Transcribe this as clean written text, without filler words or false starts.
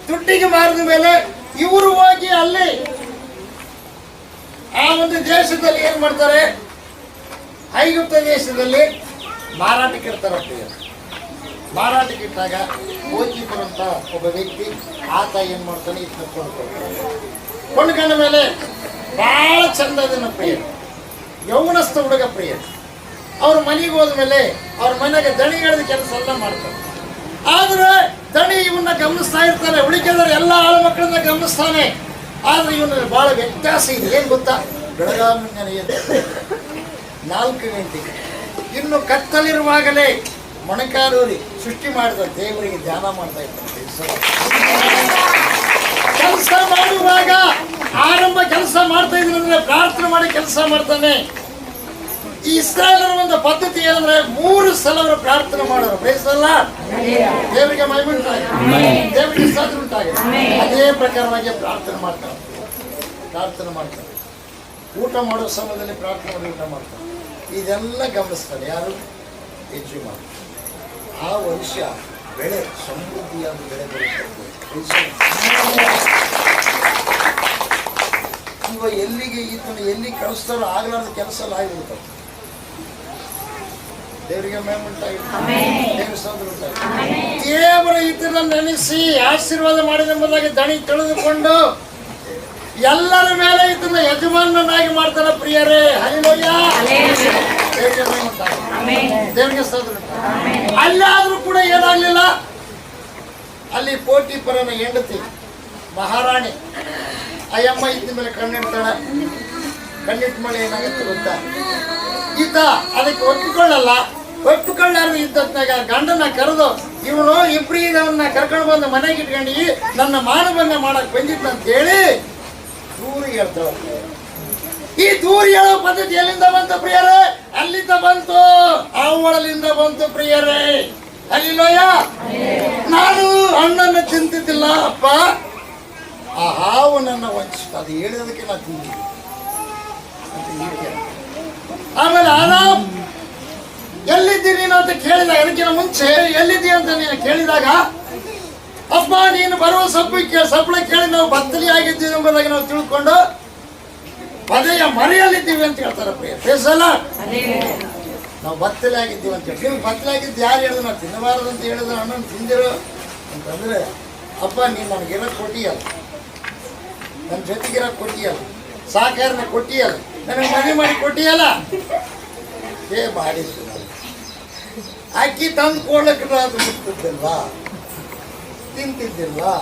ದುಡ್ಡಿಗೆ ಮಾರಿದ ಮೇಲೆ ಇವರು ಹೋಗಿ ಅಲ್ಲಿ ಆ ಒಂದು ದೇಶದಲ್ಲಿ ಏನ್ ಮಾಡ್ತಾರೆ, ಐಗುಪ್ತ ದೇಶದಲ್ಲಿ ಮಾರಾಟಕ್ಕೆ ಇರ್ತಾರಂತೆ. ಮಾರಾಟಕ್ಕೆ ಇಟ್ಟಾಗ ಗೋಚಿಪುರ ಅಂತ ಒಬ್ಬ ವ್ಯಕ್ತಿ, ಆತ ಏನ್ ಮಾಡ್ತಾನೆ, ಇದನ್ನ ಕೊಂಡ್ಕೊಂಡ ಮೇಲೆ ಬಹಳ ಚಂದ ಅದನ್ನ ಪ್ರಿಯ, ಯೌವನಸ್ಥ ಹುಡುಗ ಪ್ರಿಯ. ಅವ್ರ ಮನೆಗೆ ಹೋದ್ಮೇಲೆ ಅವ್ರ ಮನೆಗೆ ದಣಿಗಳದ ಕೆಲಸ ಎಲ್ಲ ಮಾಡ್ತಾರೆ. ಆದ್ರೆ ದಣಿ ಇವನ್ನ ಗಮನಿಸ್ತಾ ಇರ್ತಾನೆ, ಉಳಿಕೆದರ ಎಲ್ಲ ಆಳು ಮಕ್ಕಳನ್ನ ಗಮನಿಸ್ತಾನೆ. ಆದ್ರೆ ಇವನಲ್ಲಿ ಬಹಳ ವ್ಯತ್ಯಾಸ ಇದೆ. ಏನ್ ಗೊತ್ತಾ, ಬೆಳಗಾವಿ ಮುಂಜಾನೆ 4 ಗಂಟೆಗೆ ಇನ್ನು ಕತ್ತಲಿರುವಾಗಲೇ ಮೊಣಕಾಲೂರಿ ಸೃಷ್ಟಿ ಮಾಡಿದ ದೇವರಿಗೆ ಧ್ಯಾನ ಮಾಡ್ತಾ ಇರ್ತಾನೆ. ಕೆಲಸ ಮಾಡುವಾಗ ಆರಂಭ ಕೆಲಸ ಮಾಡ್ತಾ ಇದ್ರೆ ಪ್ರಾರ್ಥನೆ ಮಾಡಿ ಕೆಲಸ ಮಾಡ್ತಾನೆ. ಈ ಇಸ್ರಾಯೇಲರ ಒಂದು ಪದ್ಧತಿ ಏನಂದ್ರೆ 3 ಸಲ ಅವರು ಪ್ರಾರ್ಥನೆ ಮಾಡೋರು. ಬೇಸಲ್ಲ, ದೇವರಿಗೆ ಮಹಿಮೆ ಉಂಟಾಗಿ, ದೇವರಿಗೆ ಸ್ತೋತ್ರ ಉಂಟಾಗಿ, ಅದೇ ಪ್ರಕಾರವಾಗಿ ಪ್ರಾರ್ಥನೆ ಮಾಡ್ತಾರೆ. ಊಟ ಮಾಡೋ ಸಮಯದಲ್ಲಿ ಪ್ರಾರ್ಥನೆ ಮಾಡಿ ಊಟ ಮಾಡ್ತಾರೆ. ಇದೆಲ್ಲ ಗಮನಿಸ್ತಾರೆ ಯಾರು, ಯಜಮಾನ. ಆ ವರ್ಷ ಬೆಳೆ ಸಮೃದ್ಧಿಯಾದ ಬೆಳೆ ಬರುತ್ತೆ. ಇವ ಎಲ್ಲಿಗೆ ಈತನ ಎಲ್ಲಿ ಕಳಿಸ್ತಾರೋ ಆಗಲಾರ್ದ ಕೆಲಸ ಎಲ್ಲ ಆಗಿಬಿಡ್ತಾರೆ. ದೇವರಿಗೆ ಮಹಿಮೆ ಉಂಟಾಗಿ, ದೇವರ ಸ್ತೋತ್ರ ಉಂಟಾಗಿ. ದೇವರ ಈತನ ನೆನೆಸಿ ಆಶೀರ್ವಾದ ಮಾಡಿದೆಂಬುದಾಗಿ ದಣಿ ತಿಳಿದುಕೊಂಡು ಎಲ್ಲರ ಮೇಲೆ ಇದನ್ನ ಯಜಮಾನನಾಗಿ ಮಾಡ್ತಾರ ಪ್ರಿಯರೇ. ಹಲ್ಲೆಲೂಯ, ದೇವರಿಗೆ ಮಹಿಮೆ ಉಂಟಾಗಿ, ದೇವರಿಗೆ ಸ್ತೋತ್ರ ಉಂಟಾಗಿ. ಅಲ್ಲಾದ್ರೂ ಕೂಡ ಏನಾಗ್ಲಿಲ್ಲ. ಅಲ್ಲಿ ಪೋಟಿಪರನ ಹೆಂಡತಿ ಮಹಾರಾಣಿ ಅಯ್ಯಮ್ಮ ಇದ್ದ ಮೇಲೆ ಕಣ್ಣಿಡ್ತಾಳೆ. ಕಣ್ಣಿಟ್ಟ ಮೇಲೆ ಏನಾಗುತ್ತೆ ಗೊತ್ತಾ, ಈತ ಅದಕ್ಕೆ ಒಪ್ಪಿಕೊಳ್ಳಾರ್ದು ಇದ್ದತ್ನಾಗ ಗಂಡನ ಕರೆದು ಇವನು ಇಬ್ರಿದವನ್ನ ಕರ್ಕೊಂಡು ಬಂದು ಮನೆಗೆ ಇಟ್ಕೊಂಡು ನನ್ನ ಮಾನವನ್ನ ಮಾಡಕ್ ಬಂದಿದ್ದ ಅಂತ ಹೇಳಿ ದೂರ ಹೇಳ್ತಾಳೆ. ಈ ದೂರ ಹೇಳೋ ಪದ್ಧತಿ ಎಲ್ಲಿಂದ ಬಂತು ಪ್ರಿಯರೇ? ಅಲ್ಲಿಂದ ಬಂತು, ಅವಳಲ್ಲಿಂದ ಬಂತು ಪ್ರಿಯರೇ. ಹಲ್ಲೆಲೂಯ. ನಾನು ಹಣ್ಣನ್ನು ತಿಂತಿದ್ದಿಲ್ಲ ಅಪ್ಪ, ಆ ಹಾವು ನನ್ನ ವಂಚಿತ, ಅದು ಹೇಳಿದಕ್ಕೆ ನಾನು ತಿಂದಿದ್ದೆ. ಆಮೇಲೆ ಆರಾಮ್ ಎಲ್ಲಿದ್ದೀನಿ ನೀನು ಅಂತ ಕೇಳಿದಾಗ, ಅದಕ್ಕಿಂತ ಮುಂಚೆ ಎಲ್ಲಿದ್ದೀ ಅಂತ ನೀನು ಕೇಳಿದಾಗ, ಅಪ್ಪ ನೀನು ಬರುವ ಸಪ್ಪಳ ಕೇಳಿ ನಾವು ಬತ್ತಲಿ ಆಗಿದ್ದೀವಿ ಎಂಬುದಾಗಿ ನಾವು ತಿಳ್ಕೊಂಡು ಪದೆಯ ಮರೆಯಲ್ಲಿದ್ದೀವಿ ಅಂತ ಹೇಳ್ತಾರೆ ಪ್ರಿಯ. ಬೇಸಲ್ಲ, ನಾವು ಬತ್ತಲೆ ಆಗಿದ್ದೀವಿ ಅಂತ ಹೇಳಿ. ನೀವು ಬತ್ತಲೆ ಆಗಿದ್ದು ಯಾರು ಹೇಳಿದ್ರು, ನಾವು ತಿನ್ನಬಾರದು ಅಂತ ಹೇಳಿದ್ರು, ಅಣ್ಣನ ತಿಂದಿರು ಅಂತಂದ್ರೆ, ಅಪ್ಪ ನೀನು ನನಗಿರೋಕ್ಕೆ ಕೊಟ್ಟಿಯಲ್ಲ, ನನ್ನ ಜೊತೆಗಿರೋಕ್ಕೆ ಕೊಟ್ಟಿಯಲ್ಲ, ಸಾಕಾರನ ಕೊಟ್ಟಿಯಲ್ಲ, ನನಗೆ ಮದುವೆ ಮಾಡಿ ಕೊಟ್ಟಿಯಲ್ಲ, ಮಾಡಿದ್ದು ನಾನು ಅಕ್ಕಿ ತಂದು ಕೊಡ್ಲಿಕ್ಕೆ ಬಿಡ್ತಿದ್ದಿಲ್ವಾ, ತಿಂತಿದ್ದಿಲ್ವಾ?